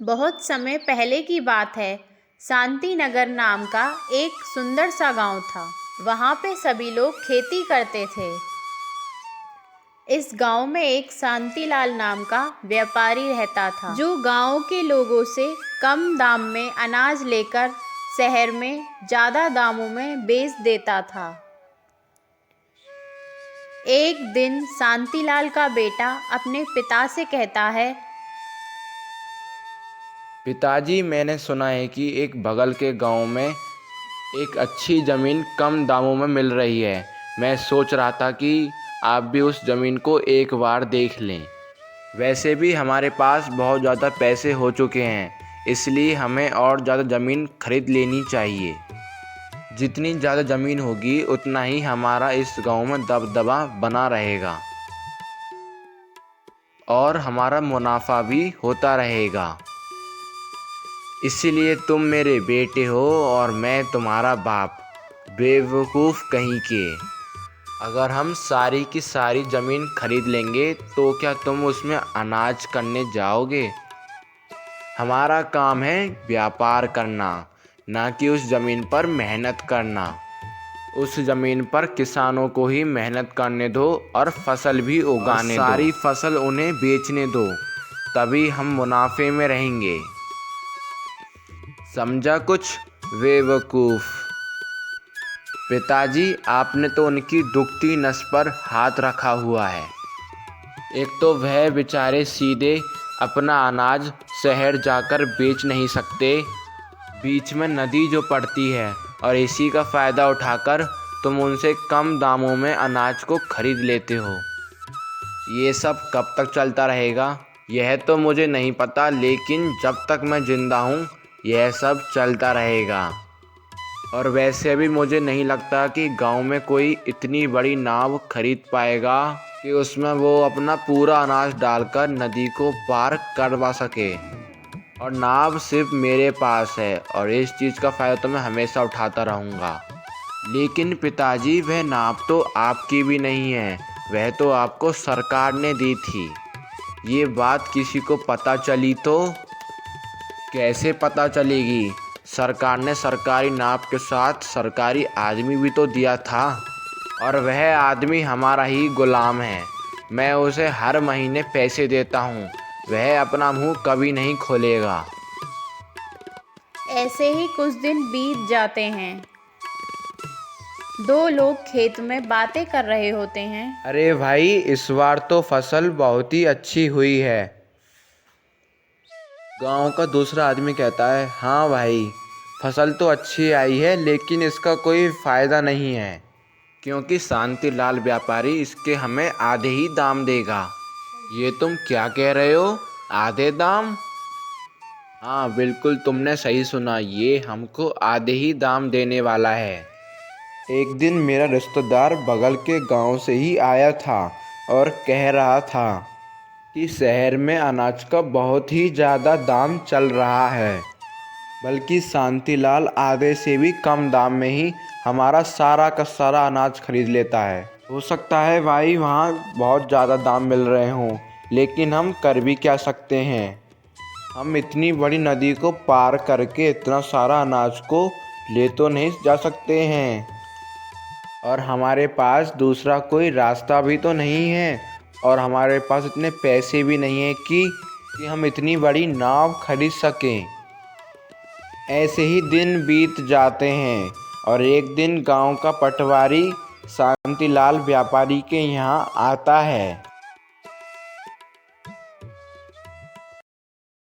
बहुत समय पहले की बात है। शांति नगर नाम का एक सुंदर सा गांव था। वहाँ पे सभी लोग खेती करते थे। इस गांव में एक शांतिलाल नाम का व्यापारी रहता था, जो गांव के लोगों से कम दाम में अनाज लेकर शहर में ज़्यादा दामों में बेच देता था। एक दिन शांतिलाल का बेटा अपने पिता से कहता है, पिताजी, मैंने सुना है कि एक बगल के गांव में एक अच्छी ज़मीन कम दामों में मिल रही है। मैं सोच रहा था कि आप भी उस ज़मीन को एक बार देख लें। वैसे भी हमारे पास बहुत ज़्यादा पैसे हो चुके हैं, इसलिए हमें और ज़्यादा ज़मीन खरीद लेनी चाहिए। जितनी ज़्यादा ज़मीन होगी उतना ही हमारा इस गांव में दबदबा बना रहेगा और हमारा मुनाफा भी होता रहेगा। इसीलिए तुम मेरे बेटे हो और मैं तुम्हारा बाप। बेवकूफ़ कहीं के। अगर हम सारी की सारी ज़मीन खरीद लेंगे तो क्या तुम उसमें अनाज करने जाओगे? हमारा काम है व्यापार करना, ना कि उस ज़मीन पर मेहनत करना। उस ज़मीन पर किसानों को ही मेहनत करने दो और फसल भी उगाने दो। सारी फसल उन्हें बेचने दो, तभी हम मुनाफे में रहेंगे। समझा कुछ, बेवकूफ़? पिताजी, आपने तो उनकी दुखती नस पर हाथ रखा हुआ है। एक तो वह बेचारे सीधे अपना अनाज शहर जाकर बेच नहीं सकते, बीच में नदी जो पड़ती है, और इसी का फ़ायदा उठाकर तुम उनसे कम दामों में अनाज को खरीद लेते हो। ये सब कब तक चलता रहेगा यह तो मुझे नहीं पता, लेकिन जब तक मैं ज़िंदा हूँ यह सब चलता रहेगा। और वैसे भी मुझे नहीं लगता कि गांव में कोई इतनी बड़ी नाव खरीद पाएगा कि उसमें वो अपना पूरा अनाज डालकर नदी को पार करवा सके। और नाव सिर्फ मेरे पास है और इस चीज़ का फ़ायदा तो मैं हमेशा उठाता रहूँगा। लेकिन पिताजी, वह नाव तो आपकी भी नहीं है, वह तो आपको सरकार ने दी थी। ये बात किसी को पता चली तो? कैसे पता चलेगी? सरकार ने सरकारी नाव के साथ सरकारी आदमी भी तो दिया था, और वह आदमी हमारा ही गुलाम है। मैं उसे हर महीने पैसे देता हूँ, वह अपना मुंह कभी नहीं खोलेगा। ऐसे ही कुछ दिन बीत जाते हैं। दो लोग खेत में बातें कर रहे होते हैं। अरे भाई, इस बार तो फसल बहुत ही अच्छी हुई है। गांव का दूसरा आदमी कहता है, हाँ भाई, फसल तो अच्छी आई है, लेकिन इसका कोई फ़ायदा नहीं है, क्योंकि शांतिलाल व्यापारी इसके हमें आधे ही दाम देगा। ये तुम क्या कह रहे हो? आधे दाम? हाँ बिल्कुल, तुमने सही सुना, ये हमको आधे ही दाम देने वाला है। एक दिन मेरा रिश्तेदार बगल के गांव से ही आया था और कह रहा था कि शहर में अनाज का बहुत ही ज़्यादा दाम चल रहा है, बल्कि शांतिलाल आधे से भी कम दाम में ही हमारा सारा का सारा अनाज खरीद लेता है। हो सकता है भाई वहाँ बहुत ज़्यादा दाम मिल रहे हों, लेकिन हम कर भी क्या सकते हैं? हम इतनी बड़ी नदी को पार करके इतना सारा अनाज को ले तो नहीं जा सकते हैं, और हमारे पास दूसरा कोई रास्ता भी तो नहीं है, और हमारे पास इतने पैसे भी नहीं हैं कि हम इतनी बड़ी नाव खरीद सकें। ऐसे ही दिन बीत जाते हैं और एक दिन गांव का पटवारी शांतिलाल व्यापारी के यहाँ आता है।